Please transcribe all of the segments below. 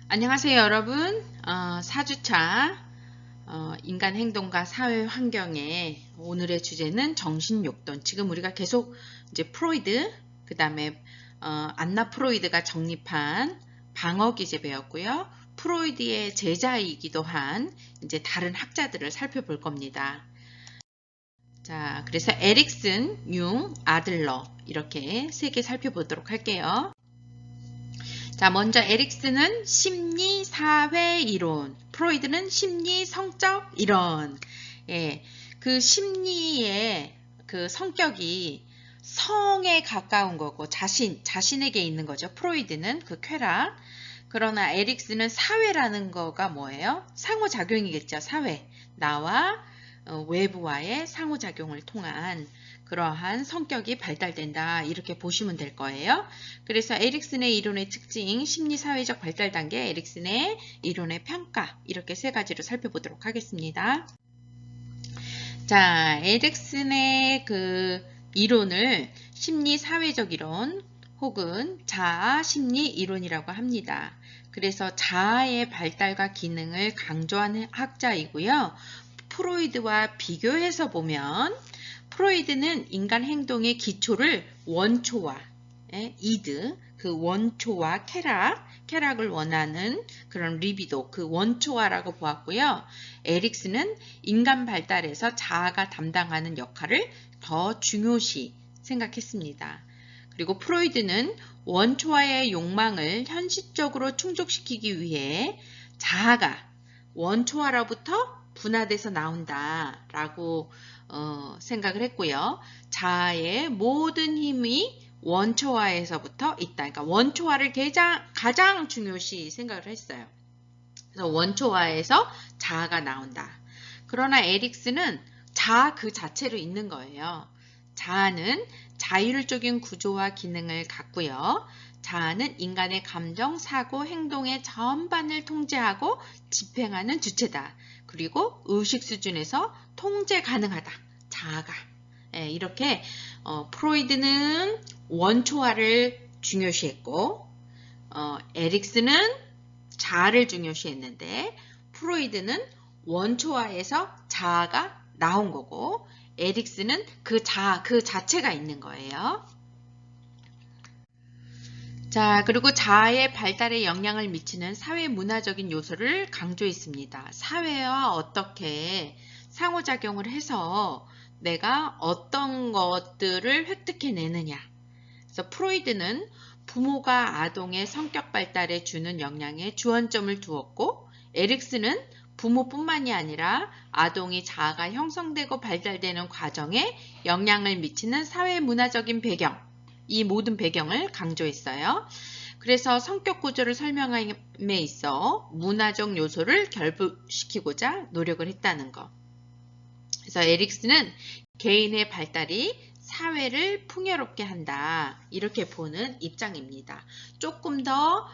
안녕하세요, 여러분. 4주차 인간 행동과 사회 환경의 오늘의 주제는 정신욕돈. 지금 우리가 계속 이제 프로이드, 그 다음에 안나 프로이드가 정립한 방어기제 배웠고요. 프로이드의 제자이기도 한 이제 다른 학자들을 살펴볼 겁니다. 자, 그래서 에릭슨, 융, 아들러 이렇게 세 개 살펴보도록 할게요. 자, 먼저 에릭슨은 심리 사회 이론, 프로이드는 심리 성적 이론. 예, 그 심리의 그 성격이 성에 가까운 거고 자신에게 있는 거죠. 프로이드는 그 쾌락. 그러나 에릭슨은 사회라는 거가 뭐예요? 상호작용이겠죠. 사회. 나와 외부와의 상호작용을 통한 그러한 성격이 발달된다. 이렇게 보시면 될 거예요. 그래서 에릭슨의 이론의 특징, 심리사회적 발달 단계, 에릭슨의 이론의 평가 이렇게 세 가지로 살펴보도록 하겠습니다. 자, 에릭슨의 그 이론을 심리사회적 이론 혹은 자아 심리 이론이라고 합니다. 그래서 자아의 발달과 기능을 강조하는 학자이고요. 프로이드와 비교해서 보면 프로이드는 인간 행동의 기초를 원초와 이드, 그 원초와 쾌락을 원하는 그런 리비도, 그 원초화라고 보았고요. 에릭슨은 인간 발달에서 자아가 담당하는 역할을 더 중요시 생각했습니다. 그리고 프로이드는 원초화의 욕망을 현실적으로 충족시키기 위해 자아가 원초화로부터 분화돼서 나온다라고 생각을 했고요. 자아의 모든 힘이 원초화에서부터 있다. 그러니까 원초화를 가장 중요시 생각을 했어요. 그래서 원초화에서 자아가 나온다. 그러나 에릭슨은 자아 그 자체로 있는 거예요. 자아는 자율적인 구조와 기능을 갖고요. 자아는 인간의 감정, 사고, 행동의 전반을 통제하고 집행하는 주체다. 그리고 의식 수준에서 통제 가능하다. 자아가. 이렇게 프로이드는 원초화를 중요시했고 에릭슨은 자아를 중요시했는데 프로이드는 원초화에서 자아가 나온 거고 에릭슨은 그 자아, 그 자체가 있는 거예요. 자, 그리고 자아의 발달에 영향을 미치는 사회 문화적인 요소를 강조했습니다. 사회와 어떻게 상호작용을 해서 내가 어떤 것들을 획득해내느냐. 그래서 프로이드는 부모가 아동의 성격 발달에 주는 영향에 주안점을 두었고 에릭슨은 부모뿐만이 아니라 아동이 자아가 형성되고 발달되는 과정에 영향을 미치는 사회 문화적인 배경, 이 모든 배경을 강조했어요. 그래서 성격 구조를 설명함에 있어 문화적 요소를 결부시키고자 노력을 했다는 것. 그래서 에릭슨은 개인의 발달이 사회를 풍요롭게 한다. 이렇게 보는 입장입니다. 조금 더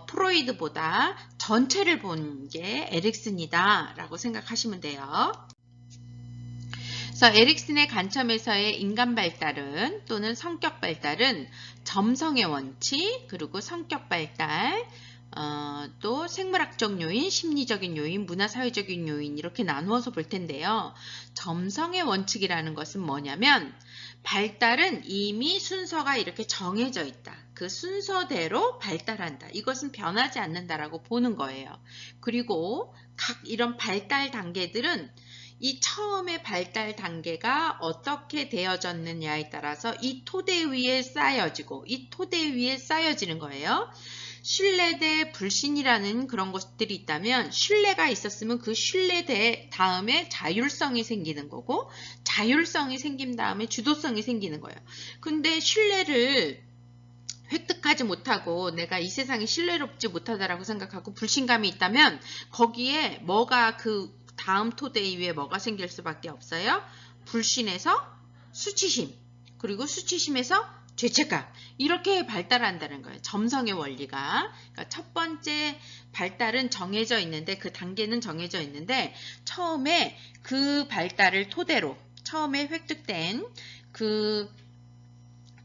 프로이드보다 전체를 본 게 에릭슨이다 라고 생각하시면 돼요. 그래서 에릭슨의 관점에서의 인간 발달은 또는 성격 발달은 점성의 원칙, 그리고 성격 발달, 또 생물학적 요인, 심리적인 요인, 문화사회적인 요인 이렇게 나누어서 볼 텐데요. 점성의 원칙이라는 것은 뭐냐면 발달은 이미 순서가 이렇게 정해져 있다. 그 순서대로 발달한다. 이것은 변하지 않는다라고 보는 거예요. 그리고 각 이런 발달 단계들은 이 처음의 발달 단계가 어떻게 되어졌느냐에 따라서 이 토대 위에 쌓여지고 이 토대 위에 쌓여지는 거예요. 신뢰 대 불신이라는 그런 것들이 있다면 신뢰가 있었으면 그 신뢰 대 다음에 자율성이 생기는 거고 자율성이 생긴 다음에 주도성이 생기는 거예요. 근데 신뢰를 획득하지 못하고 내가 이 세상에 신뢰롭지 못하다라고 생각하고 불신감이 있다면 거기에 뭐가 그 다음 토대 위에 뭐가 생길 수밖에 없어요. 불신에서 수치심, 그리고 수치심에서 죄책감 이렇게 발달한다는 거예요. 점성의 원리가. 그러니까 첫 번째 발달은 정해져 있는데 그 단계는 정해져 있는데 처음에 그 발달을 토대로 처음에 획득된 그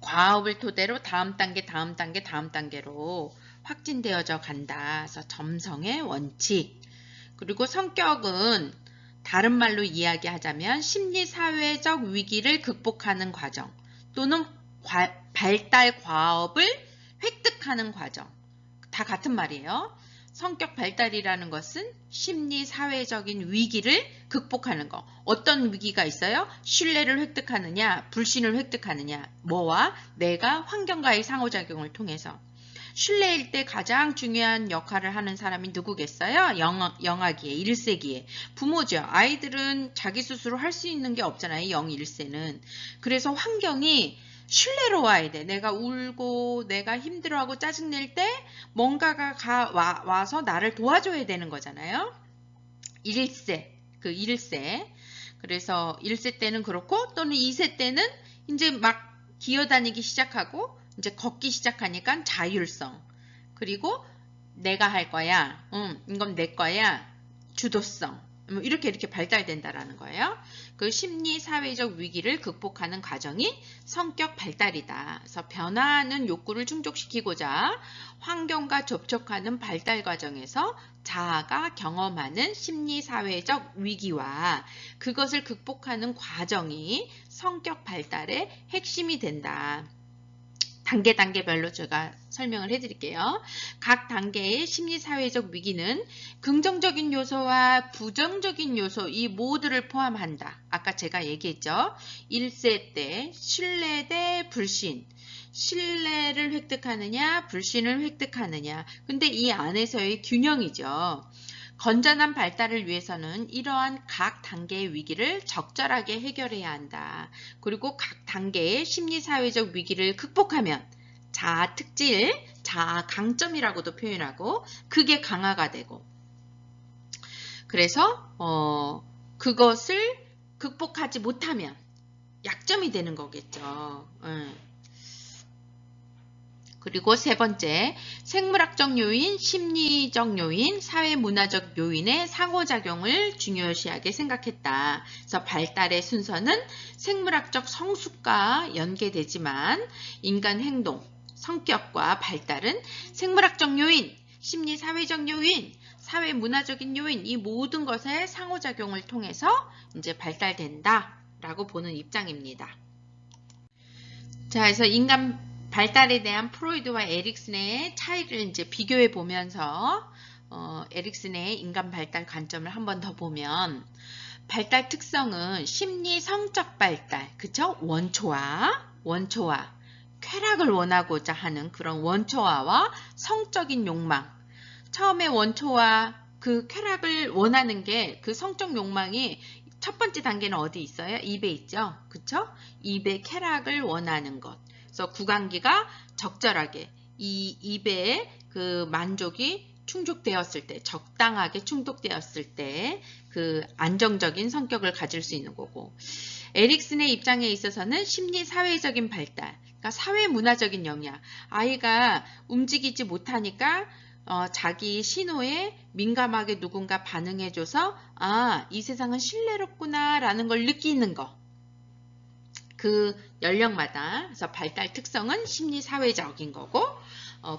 과업을 토대로 다음 단계로 확진되어져 간다. 그래서 점성의 원칙. 그리고 성격은 다른 말로 이야기하자면 심리사회적 위기를 극복하는 과정 또는 발달 과업을 획득하는 과정. 다 같은 말이에요. 성격 발달이라는 것은 심리사회적인 위기를 극복하는 거. 어떤 위기가 있어요? 신뢰를 획득하느냐, 불신을 획득하느냐. 뭐와? 내가 환경과의 상호작용을 통해서. 신뢰일 때 가장 중요한 역할을 하는 사람이 누구겠어요? 영아기에, 1세기에. 부모죠. 아이들은 자기 스스로 할 수 있는 게 없잖아요. 0, 1세는. 그래서 환경이 신뢰로 와야 돼. 내가 울고 내가 힘들어하고 짜증낼 때 뭔가가 와서 나를 도와줘야 되는 거잖아요. 1세, 그 1세. 그래서 1세 때는 그렇고 또는 2세 때는 이제 막 기어다니기 시작하고 이제 걷기 시작하니까 자율성. 그리고 내가 할 거야. 이건 내 거야. 주도성. 이렇게 발달된다라는 거예요. 그 심리 사회적 위기를 극복하는 과정이 성격 발달이다. 그래서 변화하는 욕구를 충족시키고자 환경과 접촉하는 발달 과정에서 자아가 경험하는 심리 사회적 위기와 그것을 극복하는 과정이 성격 발달의 핵심이 된다. 단계별로 제가 설명을 해드릴게요. 각 단계의 심리사회적 위기는 긍정적인 요소와 부정적인 요소 이 모두를 포함한다. 아까 제가 얘기했죠. 1세 때 신뢰 대 불신. 신뢰를 획득하느냐 불신을 획득하느냐. 근데 이 안에서의 균형이죠. 건전한 발달을 위해서는 이러한 각 단계의 위기를 적절하게 해결해야 한다. 그리고 각 단계의 심리사회적 위기를 극복하면 자아 특질, 자아 강점이라고도 표현하고 그게 강화가 되고 그래서 그것을 극복하지 못하면 약점이 되는 거겠죠. 그리고 세 번째, 생물학적 요인, 심리적 요인, 사회문화적 요인의 상호작용을 중요시하게 생각했다. 그래서 발달의 순서는 생물학적 성숙과 연계되지만 인간 행동, 성격과 발달은 생물학적 요인, 심리사회적 요인, 사회문화적인 요인 이 모든 것의 상호작용을 통해서 이제 발달된다라고 보는 입장입니다. 자, 그래서 인간 발달에 대한 프로이드와 에릭슨의 차이를 이제 비교해 보면서 에릭슨의 인간 발달 관점을 한 번 더 보면 발달 특성은 심리 성적 발달, 그쵸? 원초화, 쾌락을 원하고자 하는 그런 원초화와 성적인 욕망. 처음에 원초화, 그 쾌락을 원하는 게 그 성적 욕망이 첫 번째 단계는 어디 있어요? 입에 있죠? 그쵸? 입의 쾌락을 원하는 것. 그래서 구강기가 적절하게 이 입의 그 만족이 충족되었을 때, 적당하게 충족되었을 때 그 안정적인 성격을 가질 수 있는 거고 에릭슨의 입장에 있어서는 심리 사회적인 발달, 그러니까 사회문화적인 영향, 아이가 움직이지 못하니까 자기 신호에 민감하게 누군가 반응해줘서 이 세상은 신뢰롭구나 라는 걸 느끼는 거. 그 연령마다 그래서 발달 특성은 심리사회적인 거고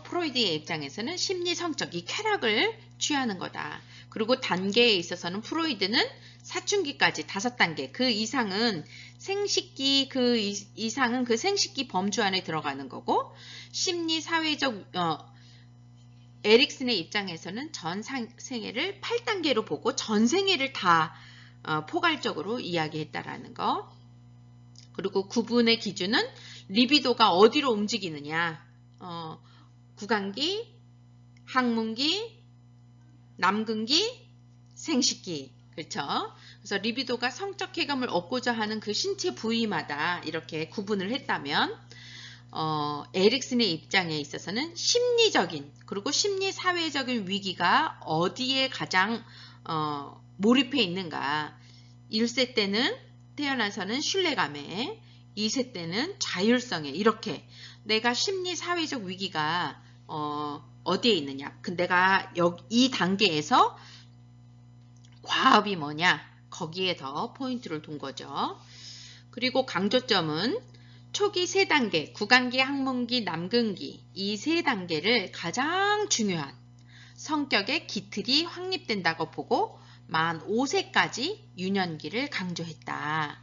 프로이드의 입장에서는 심리성적 이 쾌락을 취하는 거다. 그리고 단계에 있어서는 프로이드는 사춘기까지 5단계 그 이상은 생식기 그 이상은 그 생식기 범주 안에 들어가는 거고 심리사회적 에릭슨의 입장에서는 전 생애를 8단계로 보고 전 생애를 다 포괄적으로 이야기했다라는 거. 그리고 구분의 기준은 리비도가 어디로 움직이느냐. 구강기, 항문기, 남근기, 생식기. 그렇죠? 그래서 리비도가 성적 쾌감을 얻고자 하는 그 신체 부위마다 이렇게 구분을 했다면 에릭슨의 입장에 있어서는 심리적인 그리고 심리사회적인 위기가 어디에 가장 몰입해 있는가. 1세 때는 태어나서는 신뢰감에 2세 때는 자율성에 이렇게 내가 심리사회적 위기가 어디에 있느냐. 내가 이 단계에서 과업이 뭐냐. 거기에 더 포인트를 둔 거죠. 그리고 강조점은 초기 3단계, 구강기, 항문기, 남근기 이 3단계를 가장 중요한 성격의 기틀이 확립된다고 보고 만 5세까지 유년기를 강조했다.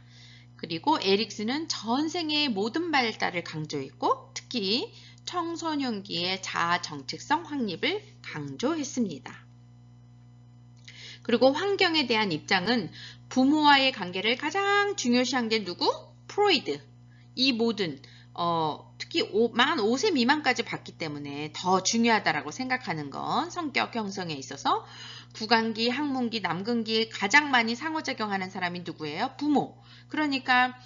그리고 에릭슨은 전생의 모든 발달을 강조했고 특히 청소년기의 자아 정체성 확립을 강조했습니다. 그리고 환경에 대한 입장은 부모와의 관계를 가장 중요시한 게 누구? 프로이드. 이 모든 특히 만 5세 미만까지 봤기 때문에 더 중요하다라고 생각하는 건 성격 형성에 있어서 구강기, 항문기, 남근기에 가장 많이 상호작용하는 사람이 누구예요? 부모. 그러니까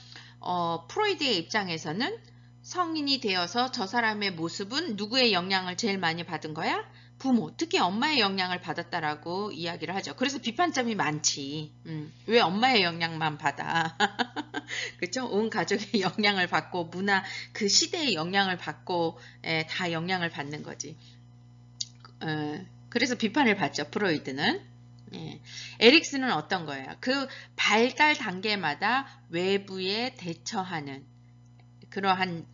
프로이드의 입장에서는 성인이 되어서 저 사람의 모습은 누구의 영향을 제일 많이 받은 거야? 부모, 특히 엄마의 영향을 받았다라고 이야기를 하죠. 그래서 비판점이 많지. 왜 엄마의 영향만 받아? 그렇죠? 온 가족의 영향을 받고 문화, 그 시대의 영향을 받고 다 영향을 받는 거지. 그래서 비판을 받죠. 프로이드는. 에릭슨은 어떤 거예요? 그 발달 단계마다 외부에 대처하는 그러한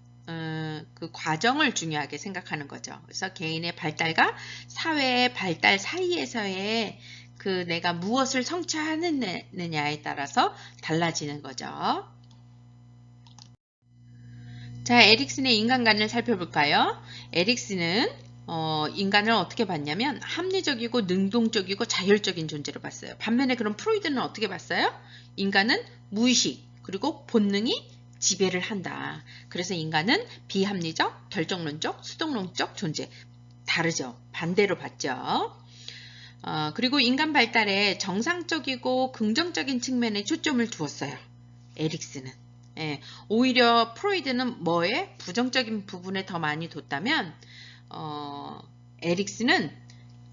그 과정을 중요하게 생각하는 거죠. 그래서 개인의 발달과 사회의 발달 사이에서의 그 내가 무엇을 성취하느냐에 따라서 달라지는 거죠. 자, 에릭슨의 인간관을 살펴볼까요? 에릭슨은 인간을 어떻게 봤냐면 합리적이고 능동적이고 자율적인 존재로 봤어요. 반면에 그럼 프로이드는 어떻게 봤어요? 인간은 무의식 그리고 본능이 지배를 한다. 그래서 인간은 비합리적, 결정론적, 수동론적 존재. 다르죠. 반대로 봤죠. 그리고 인간 발달에 정상적이고 긍정적인 측면에 초점을 두었어요. 에릭슨은. 오히려 프로이드는 뭐에? 부정적인 부분에 더 많이 뒀다면 에릭슨은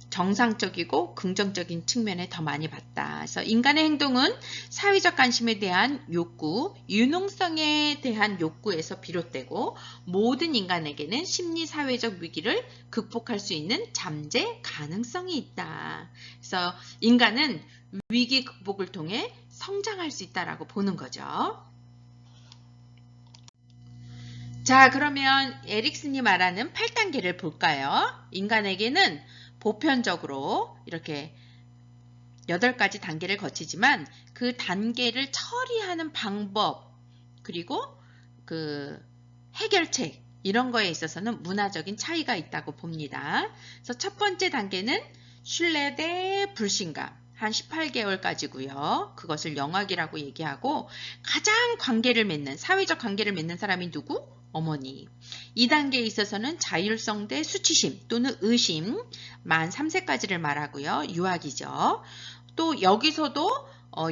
정상적이고 긍정적인 측면에 더 많이 봤다. 그래서 인간의 행동은 사회적 관심에 대한 욕구, 유능성에 대한 욕구에서 비롯되고 모든 인간에게는 심리 사회적 위기를 극복할 수 있는 잠재 가능성이 있다. 그래서 인간은 위기 극복을 통해 성장할 수 있다라고 보는 거죠. 자, 그러면 에릭슨이 말하는 8단계를 볼까요? 인간에게는 보편적으로 이렇게 8가지 단계를 거치지만 그 단계를 처리하는 방법 그리고 그 해결책 이런 거에 있어서는 문화적인 차이가 있다고 봅니다. 그래서 첫 번째 단계는 신뢰 대 불신감 한 18개월까지고요. 그것을 영악이라고 얘기하고 가장 관계를 맺는 사회적 관계를 맺는 사람이 누구? 어머니. 2단계에 있어서는 자율성 대 수치심 또는 의심 만 3세까지를 말하고요. 유학이죠. 또 여기서도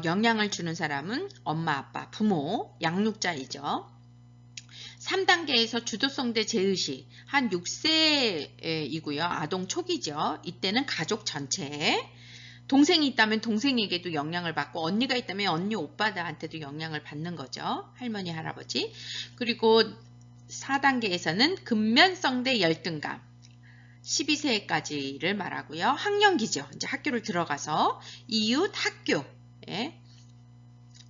영향을 주는 사람은 엄마, 아빠, 부모, 양육자이죠. 3단계에서 주도성 대 제의식 한 6세이고요. 아동 초기죠. 이때는 가족 전체. 동생이 있다면 동생에게도 영향을 받고 언니가 있다면 언니, 오빠들한테도 영향을 받는 거죠. 할머니, 할아버지. 그리고 4단계에서는 근면성 대 열등감 12세까지를 말하고요. 학령기죠. 이제 학교를 들어가서 이웃, 학교.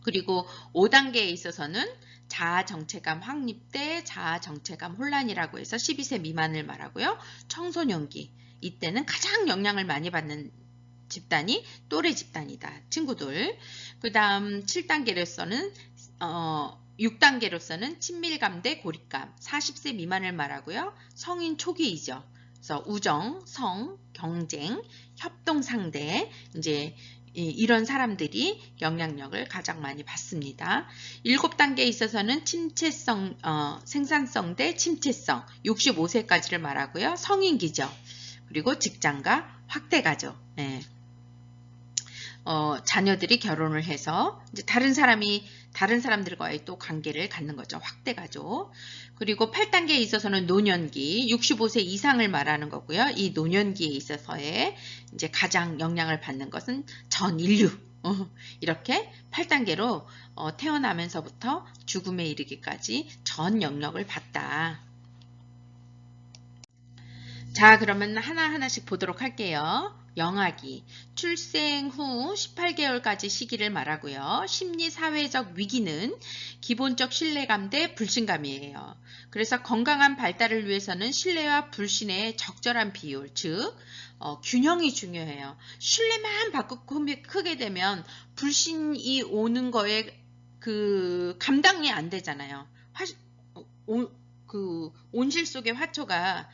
그리고 5단계에 있어서는 자아 정체감 확립 대 자아 정체감 혼란이라고 해서 12세 미만을 말하고요. 청소년기. 이때는 가장 영향을 많이 받는 집단이 또래 집단이다. 친구들. 그 다음 7단계로서는 6단계로서는 친밀감 대 고립감 40세 미만을 말하고요. 성인 초기이죠. 그래서 우정, 성, 경쟁, 협동 상대 이제 이런 사람들이 영향력을 가장 많이 받습니다. 7단계에 있어서는 침체성, 생산성 대 침체성 65세까지를 말하고요. 성인기죠. 그리고 직장과 확대가죠. 자녀들이 결혼을 해서 이제 다른 사람들과의 또 관계를 갖는 거죠. 확대가죠. 그리고 8단계에 있어서는 노년기, 65세 이상을 말하는 거고요. 이 노년기에 있어서의 이제 가장 영향을 받는 것은 전 인류. 이렇게 8단계로 태어나면서부터 죽음에 이르기까지 전 영역을 받다. 자, 그러면 하나하나씩 보도록 할게요. 영아기, 출생 후 18개월까지 시기를 말하고요. 심리사회적 위기는 기본적 신뢰감 대 불신감이에요. 그래서 건강한 발달을 위해서는 신뢰와 불신의 적절한 비율, 즉 균형이 중요해요. 신뢰만 받고 크게 되면 불신이 오는 거에 그 감당이 안 되잖아요. 온실 속의 화초가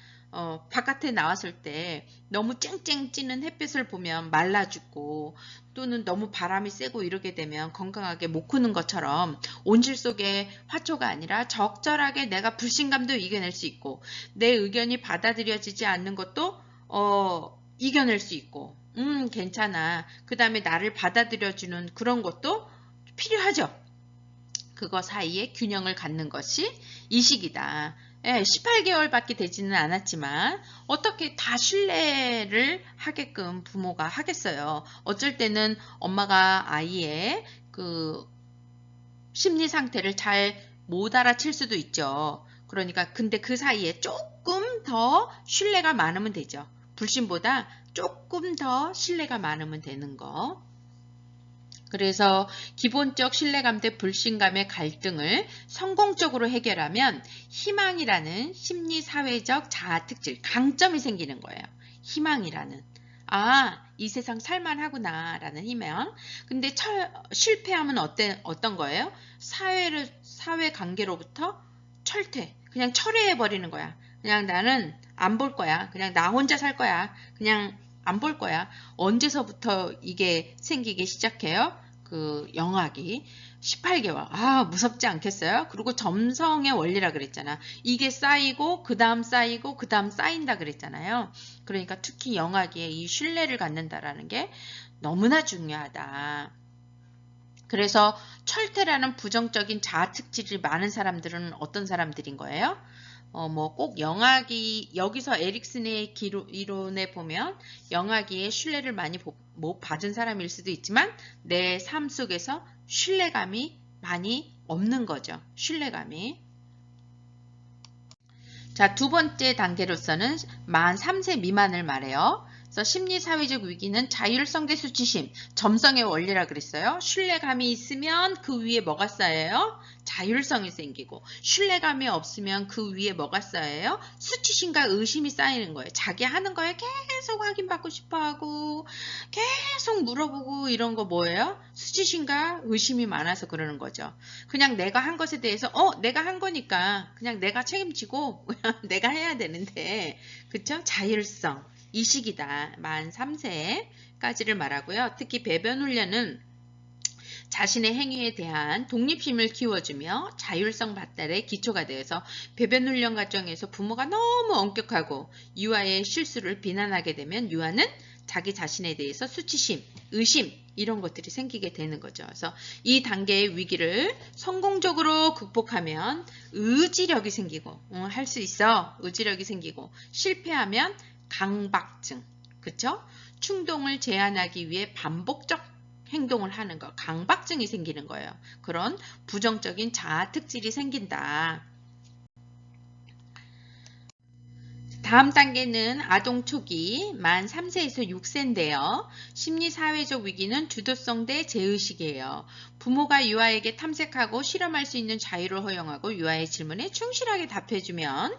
바깥에 나왔을 때 너무 쨍쨍 찌는 햇빛을 보면 말라 죽고 또는 너무 바람이 세고 이러게 되면 건강하게 못 크는 것처럼 온실 속의 화초가 아니라 적절하게 내가 불신감도 이겨낼 수 있고 내 의견이 받아들여지지 않는 것도 이겨낼 수 있고 괜찮아. 그 다음에 나를 받아들여주는 그런 것도 필요하죠. 그거 사이에 균형을 갖는 것이 이 시기다. 18개월밖에 되지는 않았지만 어떻게 다 신뢰를 하게끔 부모가 하겠어요. 어쩔 때는 엄마가 아이의 그 심리 상태를 잘 못 알아챌 수도 있죠. 그러니까 근데 그 사이에 조금 더 신뢰가 많으면 되죠. 불신보다 조금 더 신뢰가 많으면 되는 거. 그래서 기본적 신뢰감 대 불신감의 갈등을 성공적으로 해결하면 희망이라는 심리사회적 자아특질, 강점이 생기는 거예요. 희망이라는. 이 세상 살만하구나 라는 희망. 근데 실패하면 어떤 거예요? 사회 관계로부터 철퇴. 그냥 철회해버리는 거야. 그냥 나는 안 볼 거야. 그냥 나 혼자 살 거야. 그냥 안 볼 거야. 언제서부터 이게 생기기 시작해요? 그 영악이 18개월. 무섭지 않겠어요? 그리고 점성의 원리라 그랬잖아. 이게 쌓이고 그 다음 쌓이고 그 다음 쌓인다 그랬잖아요. 그러니까 특히 영악기에 이 신뢰를 갖는다라는 게 너무나 중요하다. 그래서 철퇴라는 부정적인 자아 특질이 많은 사람들은 어떤 사람들인 거예요? 꼭 영아기, 여기서 에릭슨의 이론에 보면 영아기에 신뢰를 많이 못 받은 사람일 수도 있지만 내 삶 속에서 신뢰감이 많이 없는 거죠. 신뢰감이. 자, 두 번째 단계로서는 만 3세 미만을 말해요. 그래서 심리사회적 위기는 자율성 대 수치심, 점성의 원리라 그랬어요. 신뢰감이 있으면 그 위에 뭐가 쌓여요? 자율성이 생기고 신뢰감이 없으면 그 위에 뭐가 쌓여요? 수치심과 의심이 쌓이는 거예요. 자기 하는 거에 계속 확인받고 싶어하고 계속 물어보고 이런 거 뭐예요? 수치심과 의심이 많아서 그러는 거죠. 그냥 내가 한 것에 대해서 내가 한 거니까 그냥 내가 책임지고 내가 해야 되는데 그쵸? 자율성. 이 시기다. 만 3세까지를 말하고요. 특히 배변 훈련은 자신의 행위에 대한 독립심을 키워주며 자율성 발달의 기초가 되어서 배변 훈련 과정에서 부모가 너무 엄격하고 유아의 실수를 비난하게 되면 유아는 자기 자신에 대해서 수치심, 의심 이런 것들이 생기게 되는 거죠. 그래서 이 단계의 위기를 성공적으로 극복하면 의지력이 생기고 할 수 있어. 의지력이 생기고 실패하면 강박증, 그쵸? 충동을 제한하기 위해 반복적 행동을 하는 거, 강박증이 생기는 거예요. 그런 부정적인 자아 특질이 생긴다. 다음 단계는 아동 초기 만 3세에서 6세인데요. 심리사회적 위기는 주도성 대 제의식이에요. 부모가 유아에게 탐색하고 실험할 수 있는 자유를 허용하고 유아의 질문에 충실하게 답해주면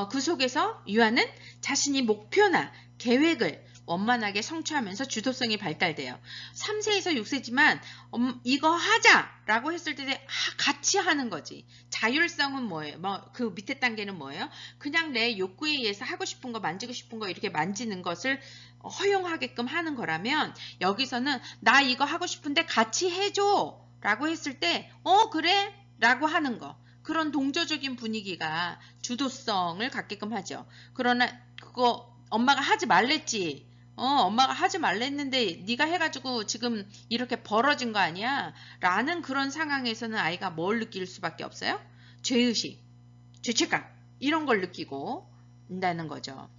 그 속에서 유아는 자신이 목표나 계획을 원만하게 성취하면서 주도성이 발달돼요. 3세에서 6세지만 이거 하자라고 했을 때 같이 하는 거지. 자율성은 뭐예요? 그 밑에 단계는 뭐예요? 그냥 내 욕구에 의해서 하고 싶은 거 만지고 싶은 거 이렇게 만지는 것을 허용하게끔 하는 거라면 여기서는 나 이거 하고 싶은데 같이 해줘 라고 했을 때 그래 라고 하는 거. 그런 동조적인 분위기가 주도성을 갖게끔 하죠. 그러나 그거 엄마가 하지 말랬지. 엄마가 하지 말랬는데 네가 해가지고 지금 이렇게 벌어진 거 아니야? 라는 그런 상황에서는 아이가 뭘 느낄 수밖에 없어요? 죄의식, 죄책감 이런 걸 느끼고 있다는 거죠.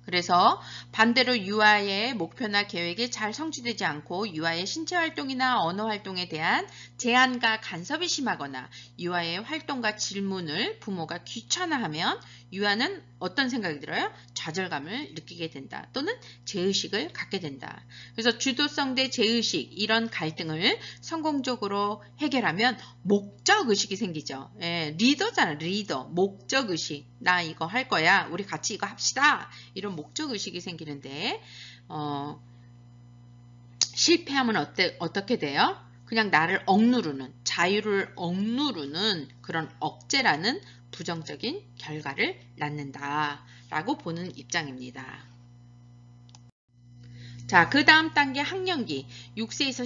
그래서 반대로 유아의 목표나 계획이 잘 성취되지 않고 유아의 신체 활동이나 언어 활동에 대한 제한과 간섭이 심하거나 유아의 활동과 질문을 부모가 귀찮아하면 유아는 어떤 생각이 들어요? 좌절감을 느끼게 된다. 또는 죄의식을 갖게 된다. 그래서 주도성 대 죄의식 이런 갈등을 성공적으로 해결하면 목적의식이 생기죠. 예, 리더잖아. 리더. 목적의식. 나 이거 할 거야. 우리 같이 이거 합시다. 이런 목적의식이 생기는데 실패하면 어떻게 돼요? 그냥 나를 억누르는, 자유를 억누르는 그런 억제라는 부정적인 결과를 낳는다라고 보는 입장입니다. 자, 그 다음 단계 학령기 6세에서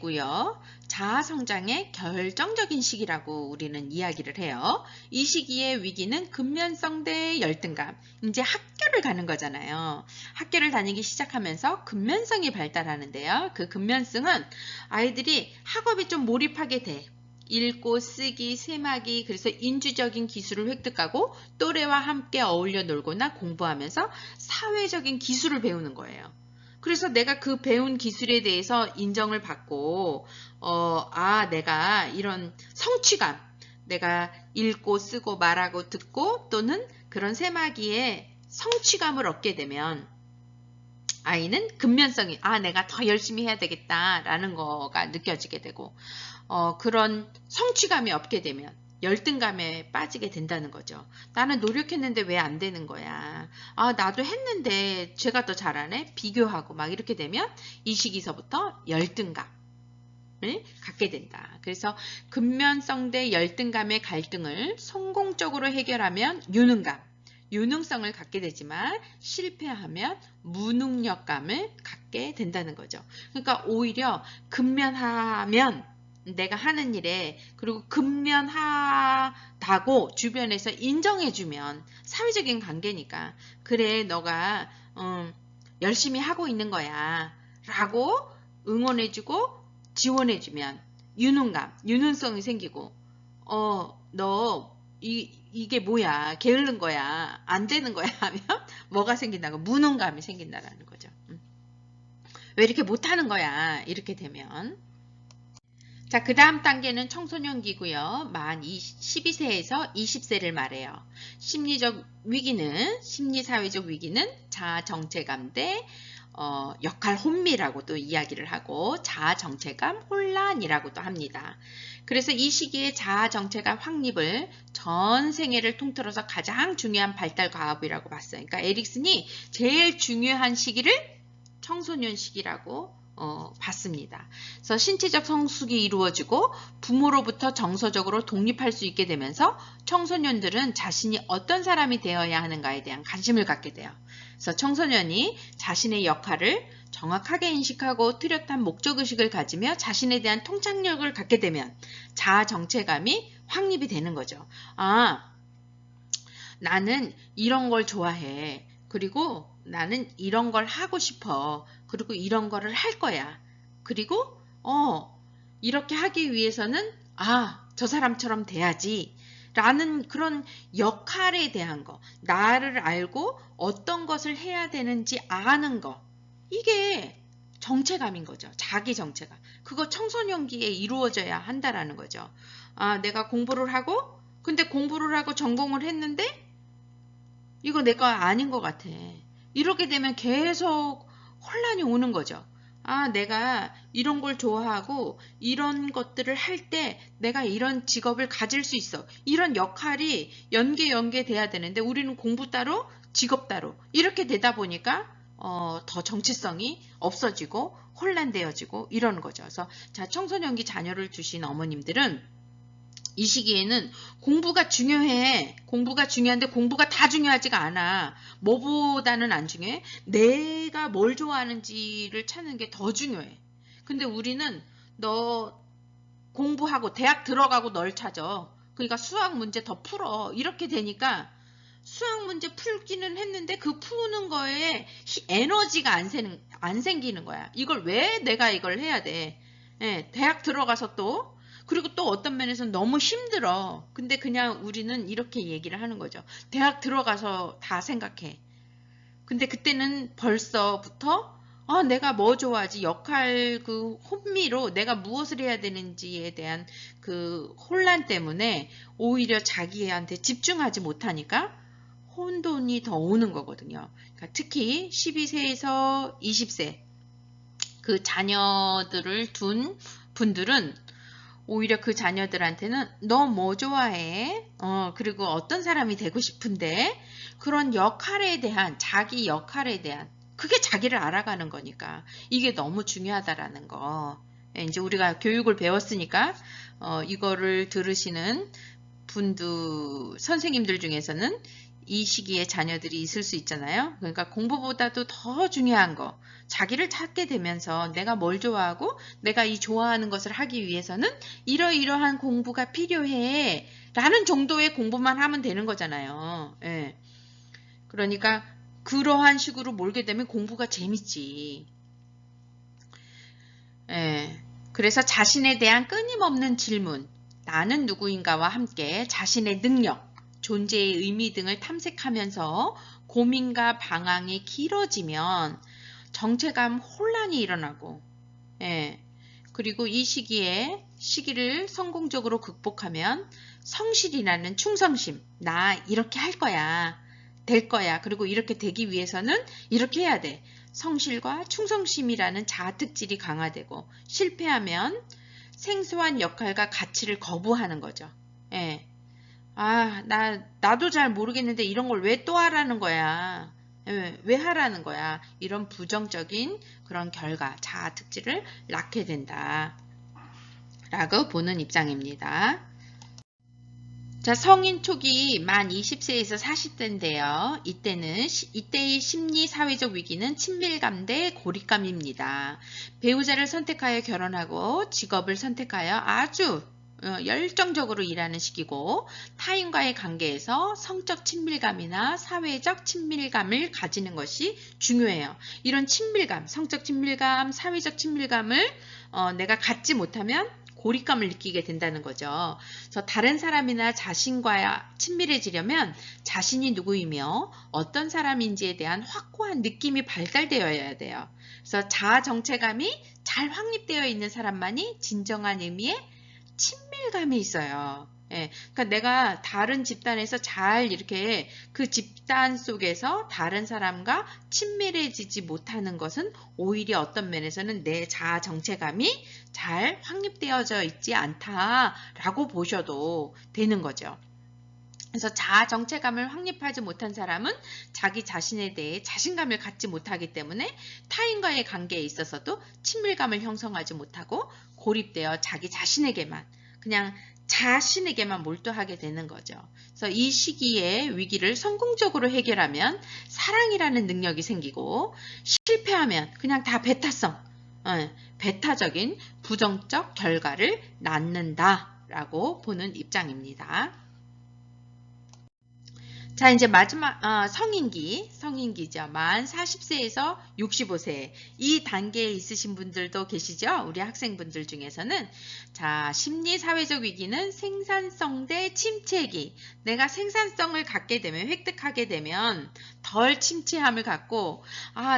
12세고요. 자아성장의 결정적인 시기라고 우리는 이야기를 해요. 이 시기의 위기는 근면성 대 열등감. 이제 학교를 가는 거잖아요. 학교를 다니기 시작하면서 근면성이 발달하는데요. 그 근면성은 아이들이 학업에 좀 몰입하게 돼. 읽고 쓰기, 세마기, 그래서 인주적인 기술을 획득하고 또래와 함께 어울려 놀거나 공부하면서 사회적인 기술을 배우는 거예요. 그래서 내가 그 배운 기술에 대해서 인정을 받고 내가 이런 성취감, 내가 읽고 쓰고 말하고 듣고 또는 그런 세마기에 성취감을 얻게 되면 아이는 근면성이 내가 더 열심히 해야 되겠다라는 거가 느껴지게 되고 그런 성취감이 없게 되면 열등감에 빠지게 된다는 거죠. 나는 노력했는데 왜 안 되는 거야. 나도 했는데 쟤가 더 잘하네. 비교하고 막 이렇게 되면 이 시기서부터 열등감을 갖게 된다. 그래서 근면성 대 열등감의 갈등을 성공적으로 해결하면 유능성을 갖게 되지만 실패하면 무능력감을 갖게 된다는 거죠. 그러니까 오히려 근면하면 내가 하는 일에 그리고 근면하다고 주변에서 인정해주면 사회적인 관계니까 그래 너가 열심히 하고 있는 거야 라고 응원해주고 지원해주면 유능성이 생기고 너 이게 뭐야 게으른 거야 안 되는 거야 하면 뭐가 생긴다고 무능감이 생긴다라는 거죠. 왜 이렇게 못하는 거야 이렇게 되면 자, 그 다음 단계는 청소년기고요. 만 12세에서 20세를 말해요. 심리사회적 위기는 자아정체감 대 역할 혼미라고 또 이야기를 하고 자아정체감 혼란이라고도 합니다. 그래서 이 시기에 자아정체감 확립을 전 생애를 통틀어서 가장 중요한 발달 과업이라고 봤어요. 그러니까 에릭슨이 제일 중요한 시기를 청소년 시기라고 봤습니다. 그래서 신체적 성숙이 이루어지고 부모로부터 정서적으로 독립할 수 있게 되면서 청소년들은 자신이 어떤 사람이 되어야 하는가에 대한 관심을 갖게 돼요. 그래서 청소년이 자신의 역할을 정확하게 인식하고 뚜렷한 목적의식을 가지며 자신에 대한 통찰력을 갖게 되면 자아 정체감이 확립이 되는 거죠. 나는 이런 걸 좋아해. 그리고 나는 이런 걸 하고 싶어. 그리고 이런 거를 할 거야. 그리고 이렇게 하기 위해서는 저 사람처럼 돼야지. 라는 그런 역할에 대한 거. 나를 알고 어떤 것을 해야 되는지 아는 거. 이게 정체감인 거죠. 자기 정체감. 그거 청소년기에 이루어져야 한다라는 거죠. 내가 공부를 하고 근데 공부를 하고 전공을 했는데 이거 내가 아닌 것 같아. 이렇게 되면 계속 혼란이 오는 거죠. 내가 이런 걸 좋아하고 이런 것들을 할 때 내가 이런 직업을 가질 수 있어. 이런 역할이 연계돼야 되는데 우리는 공부 따로 직업 따로 이렇게 되다 보니까 더 정체성이 없어지고 혼란되어지고 이러는 거죠. 그래서 청소년기 자녀를 두신 어머님들은 이 시기에는 공부가 중요해. 공부가 중요한데 공부가 다 중요하지가 않아. 뭐보다는 안 중요해. 내가 뭘 좋아하는지를 찾는 게 더 중요해. 근데 우리는 너 공부하고 대학 들어가고 널 찾아. 그러니까 수학 문제 더 풀어. 이렇게 되니까 수학 문제 풀기는 했는데 그 푸는 거에 에너지가 안 생기는 거야. 이걸 왜 내가 이걸 해야 돼. 대학 들어가서 그리고 또 어떤 면에서는 너무 힘들어. 근데 그냥 우리는 이렇게 얘기를 하는 거죠. 대학 들어가서 다 생각해. 근데 그때는 벌써부터 내가 뭐 좋아하지? 역할 그 혼미로 내가 무엇을 해야 되는지에 대한 그 혼란 때문에 오히려 자기한테 집중하지 못하니까 혼돈이 더 오는 거거든요. 그러니까 특히 12세에서 20세 그 자녀들을 둔 분들은 오히려 그 자녀들한테는 너 뭐 좋아해? 그리고 어떤 사람이 되고 싶은데 그런 역할에 대한 자기 역할에 대한 그게 자기를 알아가는 거니까 이게 너무 중요하다라는 거. 이제 우리가 교육을 배웠으니까 이거를 들으시는 분들 선생님들 중에서는 이 시기에 자녀들이 있을 수 있잖아요. 그러니까 공부보다도 더 중요한 거 자기를 찾게 되면서 내가 뭘 좋아하고 내가 이 좋아하는 것을 하기 위해서는 이러이러한 공부가 필요해 라는 정도의 공부만 하면 되는 거잖아요. 예. 그러니까 그러한 식으로 몰게 되면 공부가 재밌지. 예. 그래서 자신에 대한 끊임없는 질문, 나는 누구인가와 함께 자신의 능력, 존재의 의미 등을 탐색하면서 고민과 방황이 길어지면 정체감 혼란이 일어나고, 예. 그리고 이 시기를 성공적으로 극복하면 성실이라는 충성심, 나 이렇게 할 거야, 될 거야, 그리고 이렇게 되기 위해서는 이렇게 해야 돼. 성실과 충성심이라는 자아특질이 강화되고 실패하면 생소한 역할과 가치를 거부하는 거죠. 예. 나도 잘 모르겠는데 이런 걸 왜 또 하라는 거야? 왜 하라는 거야? 이런 부정적인 그런 결과, 자아특질을 낳게 된다. 라고 보는 입장입니다. 자, 성인 초기 만 20세에서 40세인데요. 이때의 심리 사회적 위기는 친밀감 대 고립감입니다. 배우자를 선택하여 결혼하고 직업을 선택하여 아주 열정적으로 일하는 시기고 타인과의 관계에서 성적 친밀감이나 사회적 친밀감을 가지는 것이 중요해요. 이런 친밀감, 성적 친밀감, 사회적 친밀감을 내가 갖지 못하면 고립감을 느끼게 된다는 거죠. 그래서 다른 사람이나 자신과 친밀해지려면 자신이 누구이며 어떤 사람인지에 대한 확고한 느낌이 발달되어야 돼요. 그래서 자아 정체감이 잘 확립되어 있는 사람만이 진정한 의미의 친밀감이 있어요. 예, 그러니까 내가 다른 집단에서 잘 이렇게 그 집단 속에서 다른 사람과 친밀해지지 못하는 것은 오히려 어떤 면에서는 내 자아 정체감이 잘 확립되어져 있지 않다라고 보셔도 되는 거죠. 그래서 자아 정체감을 확립하지 못한 사람은 자기 자신에 대해 자신감을 갖지 못하기 때문에 타인과의 관계에 있어서도 친밀감을 형성하지 못하고 고립되어 자기 자신에게만 그냥 자신에게만 몰두하게 되는 거죠. 그래서 이 시기에 위기를 성공적으로 해결하면 사랑이라는 능력이 생기고 실패하면 그냥 다 배타적인 부정적 결과를 낳는다라고 보는 입장입니다. 자, 이제 마지막 성인기죠. 만 40세에서 65세 이 단계에 있으신 분들도 계시죠? 우리 학생분들 중에서는 자, 심리 사회적 위기는 생산성 대 침체기. 내가 생산성을 갖게 되면 획득하게 되면 덜 침체함을 갖고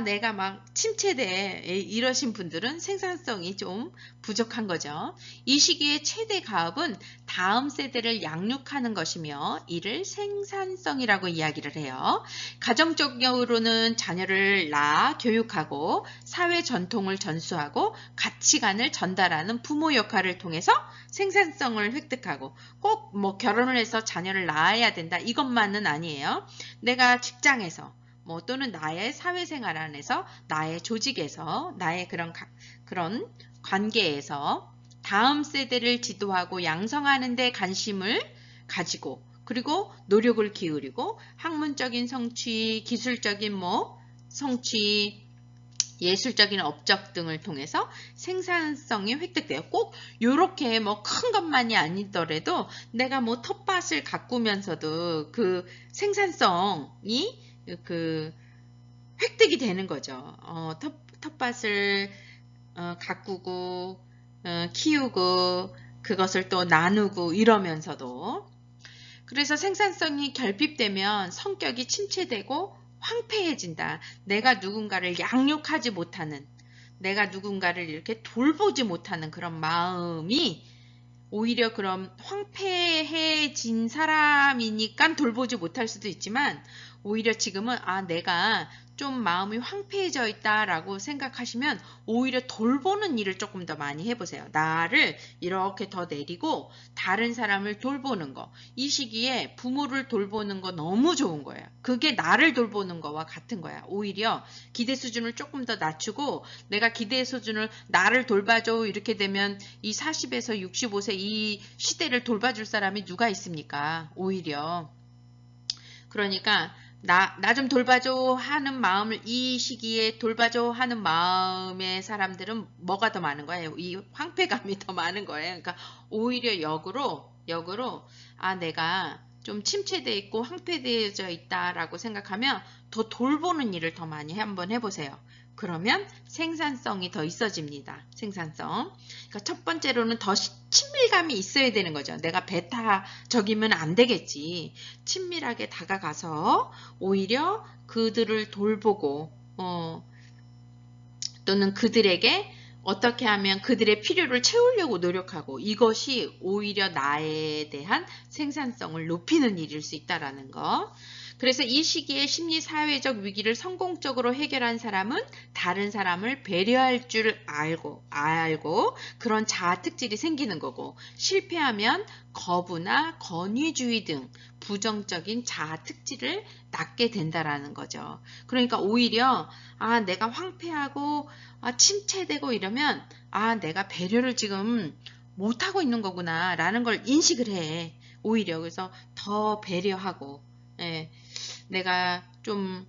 내가 막 침체돼 이러신 분들은 생산성이 좀 부족한 거죠. 이 시기의 최대 가업은 다음 세대를 양육하는 것이며 이를 생산성이라고 이야기를 해요. 가정적으로는 자녀를 낳아 교육하고 사회 전통을 전수하고 가치관을 전달하는 부모 역할을 통해서 생산성을 획득하고 꼭 뭐 결혼을 해서 자녀를 낳아야 된다 이것만은 아니에요. 내가 직장에서 또는 나의 사회생활 안에서 나의 조직에서 나의 그런 관계에서 다음 세대를 지도하고 양성하는 데 관심을 가지고 그리고 노력을 기울이고 학문적인 성취, 기술적인 성취, 예술적인 업적 등을 통해서 생산성이 획득돼요. 꼭 이렇게 큰 것만이 아니더라도 내가 텃밭을 가꾸면서도 그 생산성이 획득이 되는 거죠. 텃밭을 가꾸고 키우고 그것을 또 나누고 이러면서도 그래서 생산성이 결핍되면 성격이 침체되고 황폐해진다. 내가 누군가를 양육하지 못하는 내가 누군가를 이렇게 돌보지 못하는 그런 마음이 오히려 그럼 황폐해진 사람이니까 돌보지 못할 수도 있지만 오히려 지금은 내가 좀 마음이 황폐해져 있다라고 생각하시면 오히려 돌보는 일을 조금 더 많이 해보세요. 나를 이렇게 더 내리고 다른 사람을 돌보는 거. 이 시기에 부모를 돌보는 거 너무 좋은 거예요. 그게 나를 돌보는 거와 같은 거야. 오히려 기대 수준을 조금 더 낮추고 내가 기대 수준을 나를 돌봐줘 이렇게 되면 이 40에서 65세 이 시대를 돌봐줄 사람이 누가 있습니까? 오히려. 그러니까 나 좀 돌봐줘 하는 마음을 이 시기에 돌봐줘 하는 마음의 사람들은 뭐가 더 많은 거예요? 이 황폐감이 더 많은 거예요. 그러니까 오히려 역으로 내가 좀 침체되어 있고 황폐되어져 있다라고 생각하면 더 돌보는 일을 더 많이 한번 해보세요. 그러면 생산성이 더 있어집니다. 생산성. 그러니까 첫 번째로는 더 친밀감이 있어야 되는 거죠. 내가 배타적이면 안 되겠지. 친밀하게 다가가서 오히려 그들을 돌보고 또는 그들에게 어떻게 하면 그들의 필요를 채우려고 노력하고 이것이 오히려 나에 대한 생산성을 높이는 일일 수 있다는 거. 그래서 이 시기에 심리사회적 위기를 성공적으로 해결한 사람은 다른 사람을 배려할 줄 알고 그런 자아 특질이 생기는 거고 실패하면 거부나 권위주의 등 부정적인 자아 특질을 낳게 된다라는 거죠. 그러니까 오히려 내가 황폐하고 침체되고 이러면 내가 배려를 지금 못하고 있는 거구나 라는 걸 인식을 해. 오히려 그래서 더 배려하고 내가 좀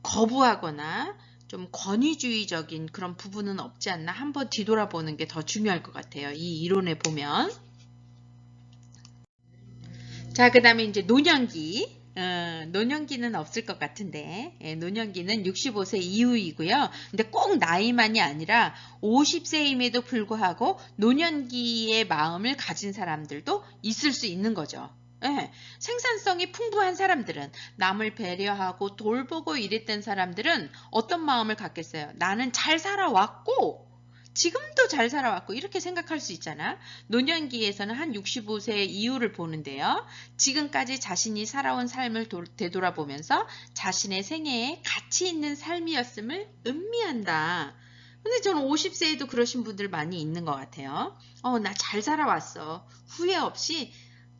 거부하거나 좀 권위주의적인 그런 부분은 없지 않나 한번 뒤돌아보는 게 더 중요할 것 같아요. 이 이론에 보면. 자, 그 다음에 이제 노년기. 노년기는 없을 것 같은데 노년기는 65세 이후이고요. 근데 꼭 나이만이 아니라 50세임에도 불구하고 노년기의 마음을 가진 사람들도 있을 수 있는 거죠. 생산성이 풍부한 사람들은 남을 배려하고 돌보고 이랬던 사람들은 어떤 마음을 갖겠어요? 나는 잘 살아왔고 지금도 잘 살아왔고 이렇게 생각할 수 있잖아. 노년기에서는 한 65세 이후를 보는데요. 지금까지 자신이 살아온 삶을 되돌아보면서 자신의 생애에 가치 있는 삶이었음을 음미한다. 근데 저는 50세에도 그러신 분들 많이 있는 것 같아요. 나 잘 살아왔어. 후회 없이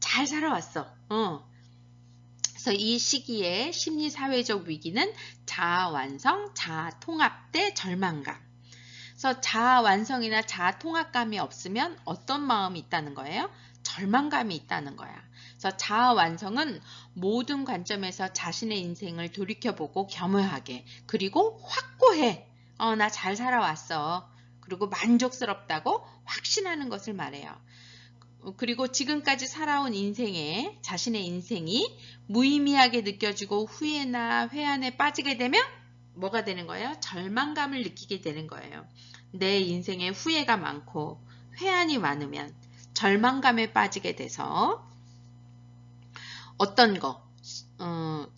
잘 살아왔어. 그래서 이 시기에 심리사회적 위기는 자아 완성, 자아 통합 대 절망감. 그래서 자아 완성이나 자아 통합감이 없으면 어떤 마음이 있다는 거예요? 절망감이 있다는 거야. 그래서 자아 완성은 모든 관점에서 자신의 인생을 돌이켜보고 겸허하게 그리고 확고해. 나 잘 살아왔어. 그리고 만족스럽다고 확신하는 것을 말해요. 그리고 지금까지 살아온 인생에 자신의 인생이 무의미하게 느껴지고 후회나 회한에 빠지게 되면 뭐가 되는 거예요? 절망감을 느끼게 되는 거예요. 내 인생에 후회가 많고 회한이 많으면 절망감에 빠지게 돼서 어떤 거?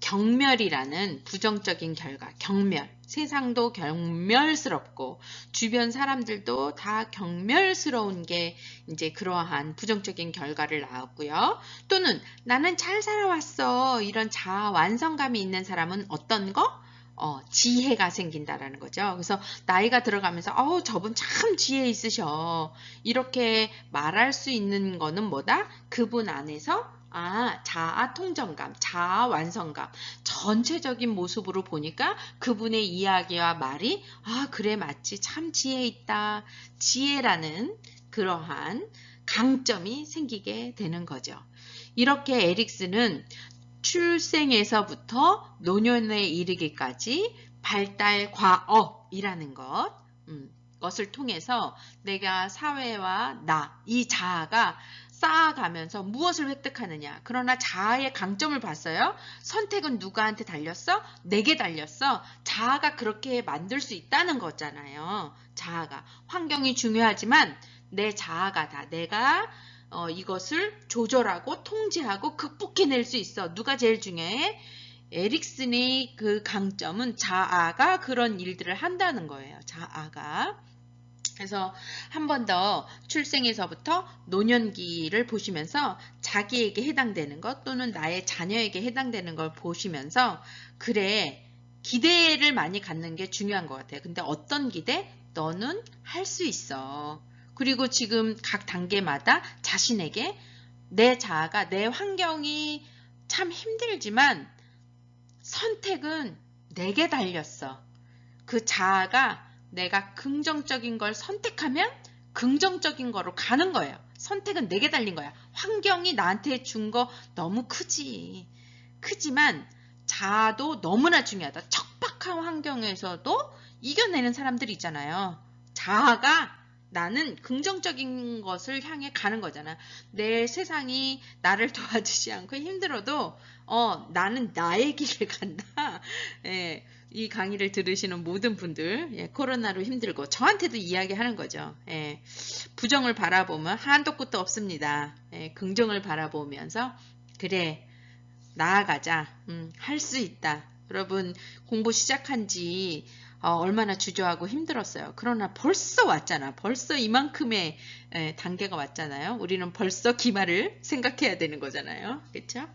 경멸이라는 부정적인 결과, 경멸. 세상도 경멸스럽고 주변 사람들도 다 경멸스러운 게 이제 그러한 부정적인 결과를 낳았고요. 또는 나는 잘 살아왔어. 이런 자아 완성감이 있는 사람은 어떤 거? 지혜가 생긴다라는 거죠. 그래서 나이가 들어가면서 저분 참 지혜 있으셔. 이렇게 말할 수 있는 거는 뭐다? 그분 안에서 자아 통정감, 자아 완성감, 전체적인 모습으로 보니까 그분의 이야기와 말이 그래 맞지 참 지혜 있다. 지혜라는 그러한 강점이 생기게 되는 거죠. 이렇게 에릭슨은 출생에서부터 노년에 이르기까지 발달 과업이라는 것을 통해서 내가 사회와 이 자아가 쌓아가면서 무엇을 획득하느냐. 그러나 자아의 강점을 봤어요. 선택은 누구한테 달렸어? 내게 달렸어. 자아가 그렇게 만들 수 있다는 거잖아요. 자아가. 환경이 중요하지만 내 자아가 다. 내가 이것을 조절하고 통제하고 극복해낼 수 있어. 누가 제일 중요해? 에릭슨의 그 강점은 자아가 그런 일들을 한다는 거예요. 자아가. 그래서 한 번 더 출생에서부터 노년기를 보시면서 자기에게 해당되는 것 또는 나의 자녀에게 해당되는 걸 보시면서 그래, 기대를 많이 갖는 게 중요한 것 같아요. 근데 어떤 기대? 너는 할 수 있어. 그리고 지금 각 단계마다 자신에게 내 자아가 내 환경이 참 힘들지만 선택은 내게 달렸어. 그 자아가 내가 긍정적인 걸 선택하면 긍정적인 거로 가는 거예요. 선택은 내게 달린 거야. 환경이 나한테 준 거 너무 크지. 크지만 자아도 너무나 중요하다. 척박한 환경에서도 이겨내는 사람들이 있잖아요. 자아가 나는 긍정적인 것을 향해 가는 거잖아. 내 세상이 나를 도와주지 않고 힘들어도 나는 나의 길을 간다. 예, 이 강의를 들으시는 모든 분들, 예, 코로나로 힘들고 저한테도 이야기하는 거죠. 예, 부정을 바라보면 한도 끝도 없습니다. 예, 긍정을 바라보면서 그래, 나아가자. 할 수 있다. 여러분 공부 시작한 지 얼마나 주저하고 힘들었어요. 그러나 벌써 왔잖아. 벌써 이만큼의 단계가 왔잖아요. 우리는 벌써 기말을 생각해야 되는 거잖아요. 그렇죠?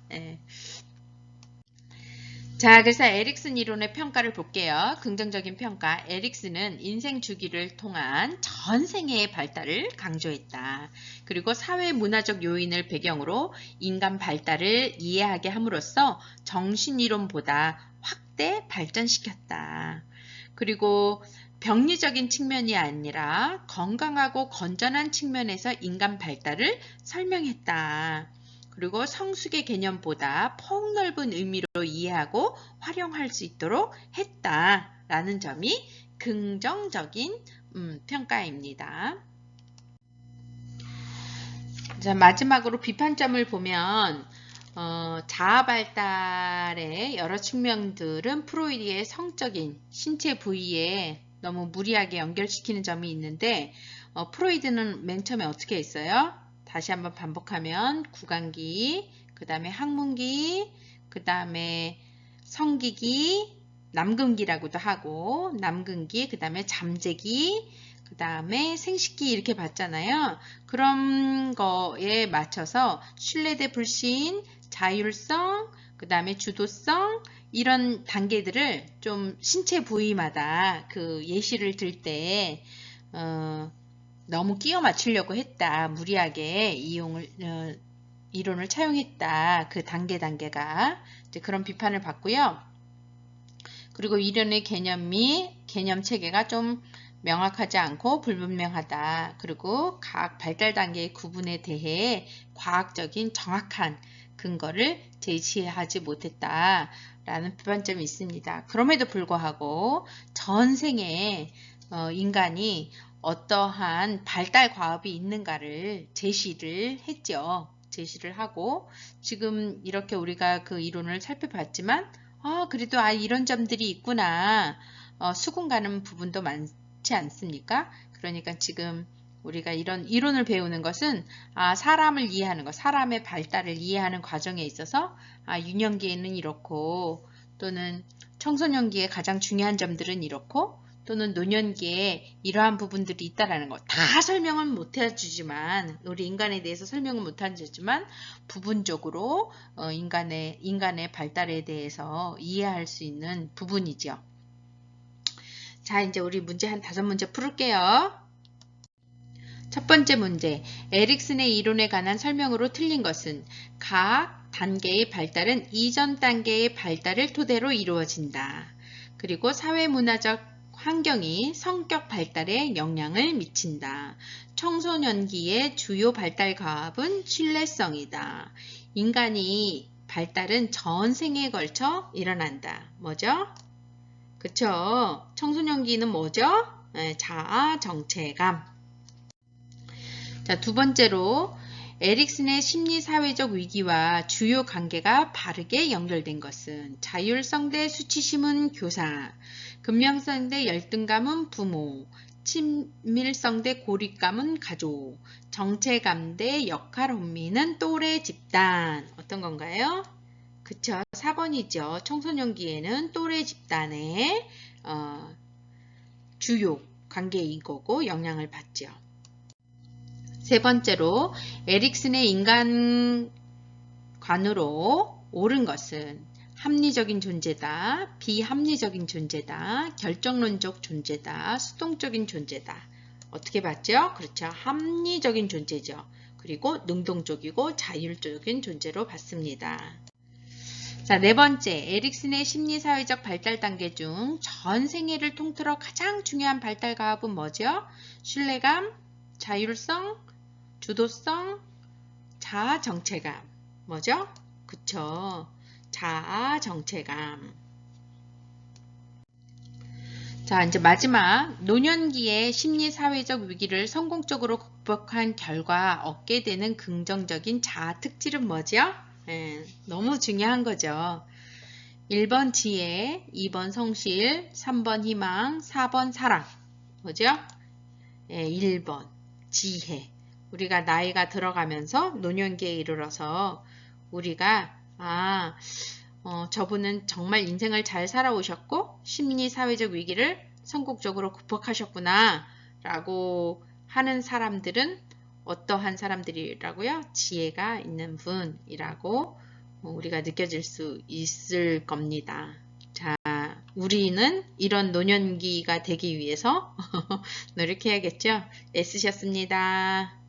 자, 그래서 에릭슨 이론의 평가를 볼게요. 긍정적인 평가. 에릭슨은 인생 주기를 통한 전생의 발달을 강조했다. 그리고 사회 문화적 요인을 배경으로 인간 발달을 이해하게 함으로써 정신이론보다 확대 발전시켰다. 그리고 병리적인 측면이 아니라 건강하고 건전한 측면에서 인간 발달을 설명했다. 그리고 성숙의 개념보다 폭넓은 의미로 이해하고 활용할 수 있도록 했다라는 점이 긍정적인 평가입니다. 자, 마지막으로 비판점을 보면 자아 발달의 여러 측면들은 프로이드의 성적인 신체 부위에 너무 무리하게 연결시키는 점이 있는데 프로이드는 맨 처음에 어떻게 했어요? 다시 한번 반복하면 구강기, 그 다음에 항문기, 그 다음에 성기기, 남근기라고도 하고 남근기, 그 다음에 잠재기, 그 다음에 생식기 이렇게 봤잖아요. 그런 거에 맞춰서 신뢰대 불신, 자율성, 그 다음에 주도성 이런 단계들을 좀 신체 부위마다 그 예시를 들 때 너무 끼워 맞추려고 했다. 무리하게 이론을 차용했다. 그 단계가 이제 그런 비판을 받고요. 그리고 이론의 개념 체계가 좀 명확하지 않고 불분명하다. 그리고 각 발달 단계의 구분에 대해 과학적인 정확한 근거를 제시하지 못했다라는 비판점이 있습니다. 그럼에도 불구하고 전생에 인간이 어떠한 발달 과업이 있는가를 제시를 했죠. 제시를 하고 지금 이렇게 우리가 그 이론을 살펴봤지만 그래도 이런 점들이 있구나. 수긍 가는 부분도 많지 않습니까? 그러니까 지금 우리가 이런 이론을 배우는 것은 사람을 이해하는 것, 사람의 발달을 이해하는 과정에 있어서 유년기에는 이렇고 또는 청소년기에 가장 중요한 점들은 이렇고 또는 노년기에 이러한 부분들이 있다라는 것. 다 설명은 못 해주지만 우리 인간에 대해서 설명은 못 해주지만 부분적으로 인간의 발달에 대해서 이해할 수 있는 부분이죠. 자, 이제 우리 문제 한 5문제 풀을게요. 첫 번째 문제, 에릭슨의 이론에 관한 설명으로 틀린 것은 각 단계의 발달은 이전 단계의 발달을 토대로 이루어진다. 그리고 사회문화적 환경이 성격 발달에 영향을 미친다. 청소년기의 주요 발달 과업은 신뢰성이다. 인간이 발달은 전생에 걸쳐 일어난다. 뭐죠? 그쵸? 청소년기는 뭐죠? 자아, 정체감. 자, 두 번째로 에릭슨의 심리사회적 위기와 주요 관계가 바르게 연결된 것은 자율성 대 수치심은 교사, 근면성 대 열등감은 부모, 친밀성 대 고립감은 가족, 정체감 대 역할 혼미는 또래 집단. 어떤 건가요? 그쵸, 4번이죠. 청소년기에는 또래 집단의 주요 관계 이거고 영향을 받죠. 세 번째로 에릭슨의 인간관으로 옳은 것은 합리적인 존재다, 비합리적인 존재다, 결정론적 존재다, 수동적인 존재다. 어떻게 봤죠? 그렇죠. 합리적인 존재죠. 그리고 능동적이고 자율적인 존재로 봤습니다. 자, 네 번째, 에릭슨의 심리사회적 발달 단계 중 전 생애를 통틀어 가장 중요한 발달 과업은 뭐죠? 신뢰감, 자율성, 주도성, 자아 정체감. 뭐죠? 그쵸. 자아 정체감. 자, 이제 마지막 노년기의 심리사회적 위기를 성공적으로 극복한 결과 얻게 되는 긍정적인 자아 특질은 뭐죠? 너무 중요한 거죠. 1번 지혜, 2번 성실, 3번 희망, 4번 사랑. 뭐죠? 1번 지혜. 우리가 나이가 들어가면서 노년기에 이르러서 우리가 저분은 정말 인생을 잘 살아오셨고 심리사회적 위기를 성공적으로 극복하셨구나 라고 하는 사람들은 어떠한 사람들이라고요? 지혜가 있는 분이라고 우리가 느껴질 수 있을 겁니다. 자, 우리는 이런 노년기가 되기 위해서 노력해야겠죠? 애쓰셨습니다.